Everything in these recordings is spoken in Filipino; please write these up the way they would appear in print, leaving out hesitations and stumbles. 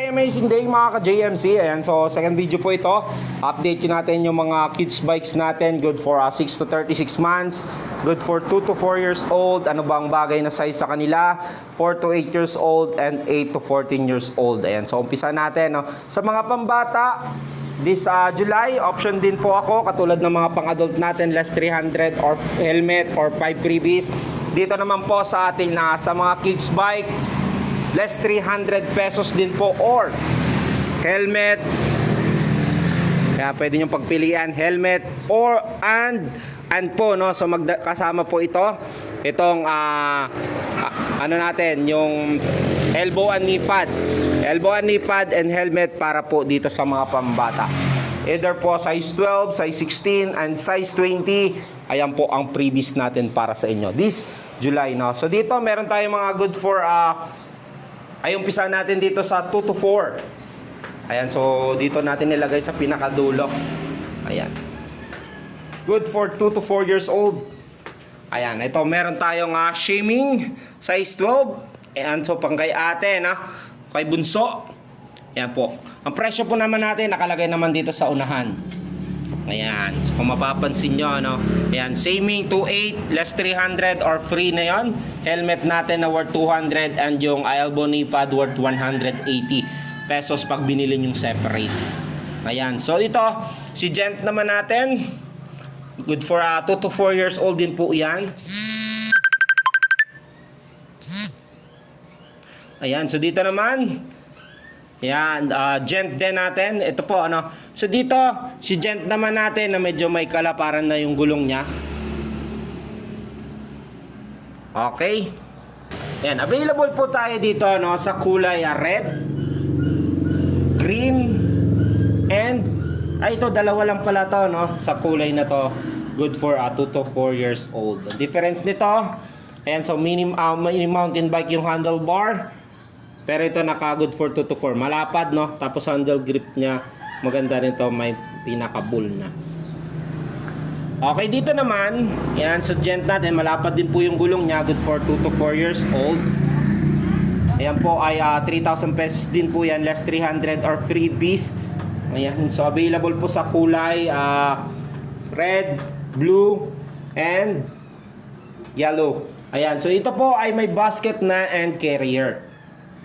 day, amazing day mga ka-JMC. Ayan, so second video po ito. Update ko natin yung mga kids bikes natin. Good for 6 to 36 months. Good for 2 to 4 years old. Ano bang bagay na size sa kanila? 4 to 8 years old and 8 to 14 years old. Ayan, so umpisa natin. No? Sa mga pambata, this July, option din po ako. Katulad ng mga pang-adult natin, less 300 or helmet or 5 freebies. Dito naman po sa ating sa mga kids bike, less 300 pesos din po or helmet. Kaya pwede nyo pagpilian helmet or and po no. So kasama po itong ano natin, yung elbow and knee pad. Elbow and knee pad and helmet para po dito sa mga pambata. Either po size 12, size 16 and size 20. Ayan po ang freebies natin para sa inyo this July, no. So dito meron tayong mga good for ay umpisa natin dito sa 2 to 4. Ayan, so dito natin nilagay sa pinakadulo. Ayan. Good for 2 to 4 years old. Ayan, ito meron tayong shaming size 12. Ayan, so pang kay ate, kay bunso. Ayan po. Ang presyo po naman natin nakalagay naman dito sa unahan. Ayan, so kung mapapansin nyo, ayan, shaming 2.8, less 300 or free na yon. Helmet natin na worth 200 and yung elbow knee pad worth 180 pesos pag binili yung separate. Ayan, so ito, si Gent naman natin, good for 2 to 4 years old din po yan. Ayan, so dito naman, yan, Gent din natin. Ito po, so dito, si Gent naman natin na medyo may kalaparan na yung gulong niya. Okay. Yan, available po tayo dito, sa kulay red, green, and, ito, dalawa lang pala to, sa kulay na to. Good for 2 to 4 years old. The difference nito, ayan, so mini mountain bike yung handlebar. Pero ito naka-good for 2 to 4. Malapad, Tapos handle grip niya, maganda rin to, may pinaka-bull na. Okay, dito naman, yan, so Gent natin, malapad din po yung gulong niya, good for 2 to 4 years old. Ayan po ay 3,000 pesos din po yan, less 300 or freebies. Ayan, so available po sa kulay red, blue, and yellow. Ayan, so ito po ay may basket na and carrier.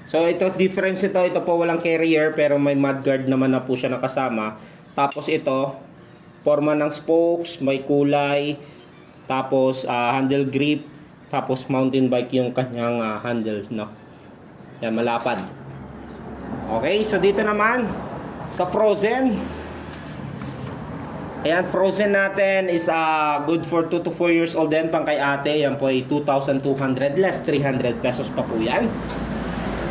So ito, difference ito po walang carrier pero may mudguard naman na po siya nakasama. Tapos ito, forma ng spokes, may kulay, tapos handle grip, tapos mountain bike yung kanyang handle, Yan, malapad. Okay, so dito naman sa frozen. Ayan, frozen natin is good for 2 to 4 years old din, pang kay ate. Yan po ay 2,200 less 300 pesos pa po yan.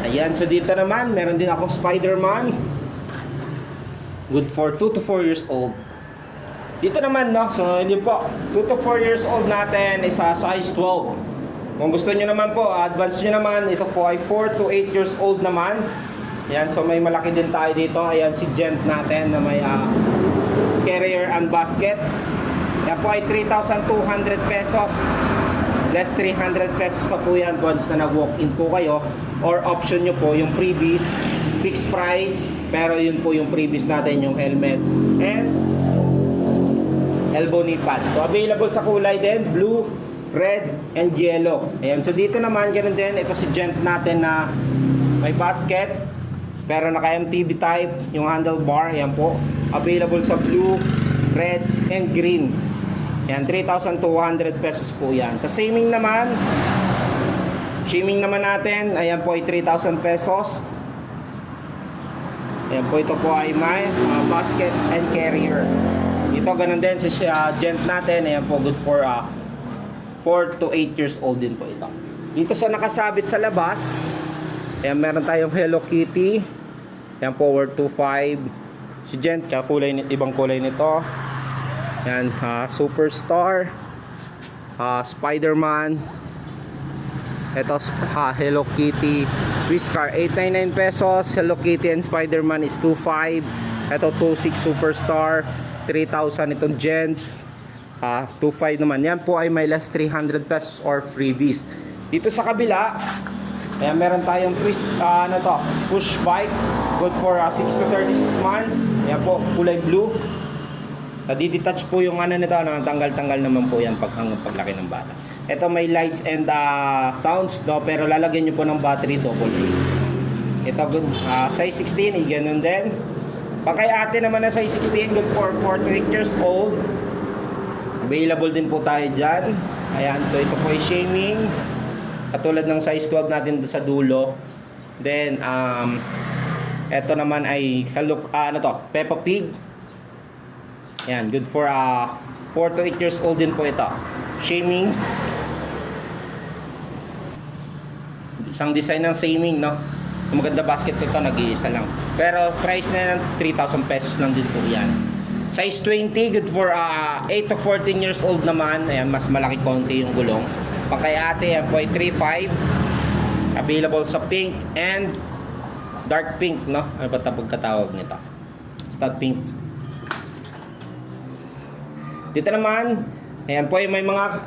Ayan, so dito naman, meron din akong Spider-Man. Good for 2 to 4 years old. Dito naman, so yun po, 2 to 4 years old natin is size 12. Kung gusto nyo naman po, advance nyo naman, ito po ay 4 to 8 years old naman. Ayan, so may malaki din tayo dito. Ayan, si Gent natin na may carrier and basket. Yan po ay 3,200 pesos. Less 300 pesos pa po yan once na nag-walk-in po kayo. Or option nyo po yung freebies, fixed price, pero yun po yung freebies natin, yung helmet and elbow knee pad. So available sa kulay din, blue, red, and yellow. Ayan, so dito naman, ganun din, ito si Gent natin na may basket, pero naka MTB type, yung handlebar, ayan po. Available sa blue, red, and green. Yan, 3,200 pesos po yan. Sa shaming naman natin, ayan po ay 3,000 pesos. Ayan po, ito po ay may basket and carrier. Ito, ganun din si Gent natin. Ayan po, good for 4 to 8 years old din po ito. Dito sa nakasabit sa labas, ayan, meron tayong Hello Kitty. Ayan po, worth 2,500. Si Gent, ibang kulay nito. Yan, Superstar, Spider-Man. Ito, Hello Kitty, Whisker, 899 pesos. Hello Kitty and Spider-Man is 2,500. Ito, 2,600 Superstar, 3,000 itong Gent. 2,500 naman. Yan po ay may less 300 pesos or freebies. Dito sa kabila, ayan, meron tayong push bike. Good for 6 to 36 months. Ayan po, kulay blue. Nadidetach po yung ano nito, tanggal-tanggal naman po yan hanggang paglaki ng bata. Ito may lights and sounds, no? Pero lalagyan nyo po ng battery double A. Ito good, size 16, ganun din. Pagkay ate naman na size 16, good for 4 to 8 years old. Available din po tayo dyan. Ayan, so ito po ay shaming. Katulad ng size 12 natin sa dulo. Then, ito naman ay Peppa Pig. Ayan, good for 4 to 8 years old din po ito. Shaming. Isang design ng shaming, no? Ang maganda basket ito, nag-iisa lang. Pero price na yan, 3,000 pesos lang din po yan. Size 20, good for 8 to 14 years old naman. Ayan, mas malaki konti yung gulong. Pagkay ate, yan po ay 3,500. Available sa pink and dark pink, no? Ano ba ito pagkatawag nito? Stud pink. Dito naman, ayan po ay may mga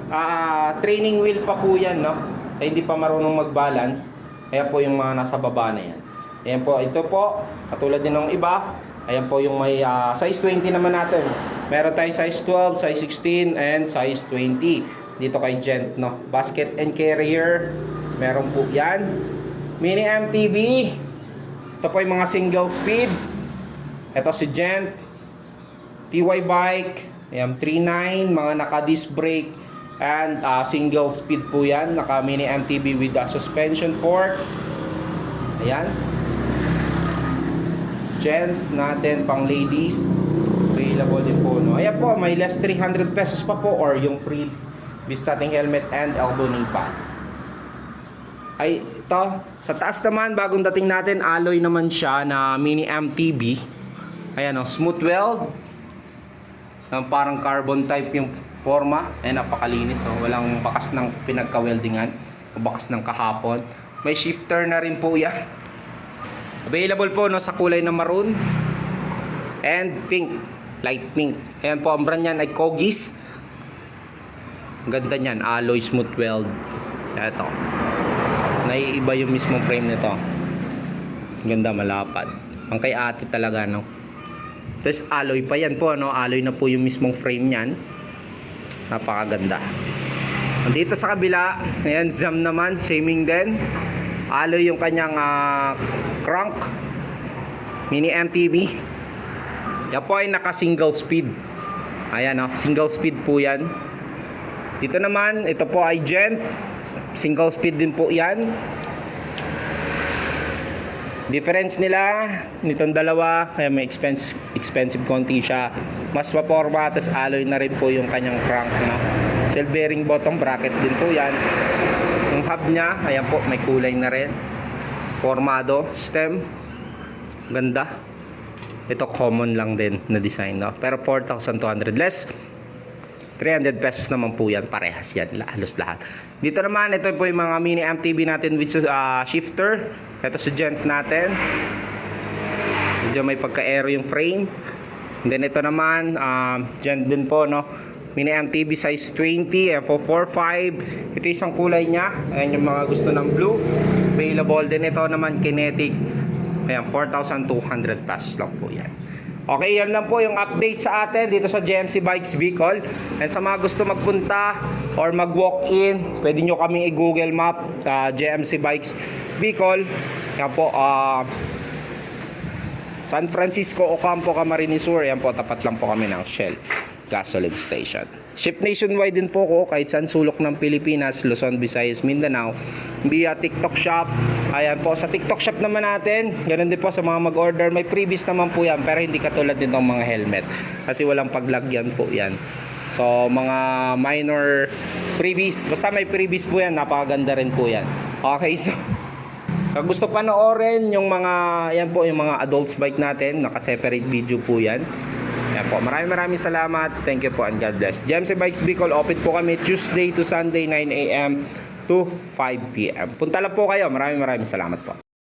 training wheel pa po yan, no? Sa hindi pa marunong mag-balance. Ayan po yung mga nasa baba na yan. Ayan po, ito po, katulad din ng iba. Ayan po yung may size 20 naman natin. Meron tayong size 12, size 16, and size 20. Dito kay Gent, no? Basket and carrier. Meron po yan. Mini MTB. Ito po yung mga single speed. Ito si Gent. TY bike. Ayan, 3.9. Mga naka-disc brake. And single speed po yan. Naka mini MTB with a suspension fork. Ayan. Gent natin pang ladies. Available din po, no? Ayan po, may less 300 pesos pa po or yung free bistating helmet and elbow knee pad. Ay, ito. Sa taas naman, bagong dating natin, alloy naman siya na mini MTB. Ayan, no? Smooth weld. Parang carbon type yung forma. Ayan, napakalinis. No? Walang bakas ng pinagka-weldingan. O bakas ng kahapon. May shifter na rin po yan. Available po, no, sa kulay na maroon and pink, light pink. Ayan po, ang brand niyan ay Kogis. Ganda niyan, alloy smooth weld. Ito. Naiiba yung mismong frame nito. Ganda, malapad. Ang kay ate talaga, no. Tapos alloy pa yan po, no. Alloy na po yung mismong frame niyan. Napakaganda. Dito sa kabila, ayan, Zam naman, shaming din. Alloy yung kanyang crank. Mini MTB. Yan po ay naka single speed. Ayan, no? Single speed po yan. Dito naman, ito po ay Gent. Single speed din po yan. Difference nila nitong dalawa, kaya may expensive konti siya. Mas maporma, tapos alloy na rin po yung kanyang crank, no? Cell bearing bottom bracket din po yan. Yung hub niya, ayan po, may kulay na rin. Formado, stem. Ganda. Ito common lang din na design, no? Pero 4,200 less. 300 pesos naman po yan. Parehas yan, halos lahat. Dito naman, ito po yung mga mini MTB natin with shifter. Ito si Gent natin. Medyo may pagka-aero yung frame. And then ito naman, Gent din po, no? Mini MTB size 20, F445. Ito isang kulay niya. Ayan yung mga gusto ng blue. Available din ito naman kinetic. Ayan, 4,200 pesos lang po yan. Okay, yan lang po yung update sa atin dito sa JMC Bikes Bicol. And sa mga gusto magpunta or mag-walk-in, pwede nyo kaming i-Google Map, JMC Bikes Bicol. Yan po, San Francisco, Ocampo, Camarines Sur. Yan po, tapat lang po kami ng Shell gasoline station. Ship nationwide din po ko kahit saan sulok ng Pilipinas, Luzon, Visayas, Mindanao via TikTok shop. Ayan po, sa TikTok shop naman natin, ganun din po sa mga mag-order, may freebies naman po yan, pero hindi katulad din ng mga helmet kasi walang paglagyan po yan. So mga minor freebies, basta may freebies po yan, napakaganda rin po yan. Okay, so gusto panoorin yung mga, yan po yung mga adults bike natin, naka-separate video po yan. Yan po, maraming salamat. Thank you po and God bless. JMC Bikes Bicol, open po kami Tuesday to Sunday 9 AM to 5 PM. Punta lang po kayo. Maraming salamat po.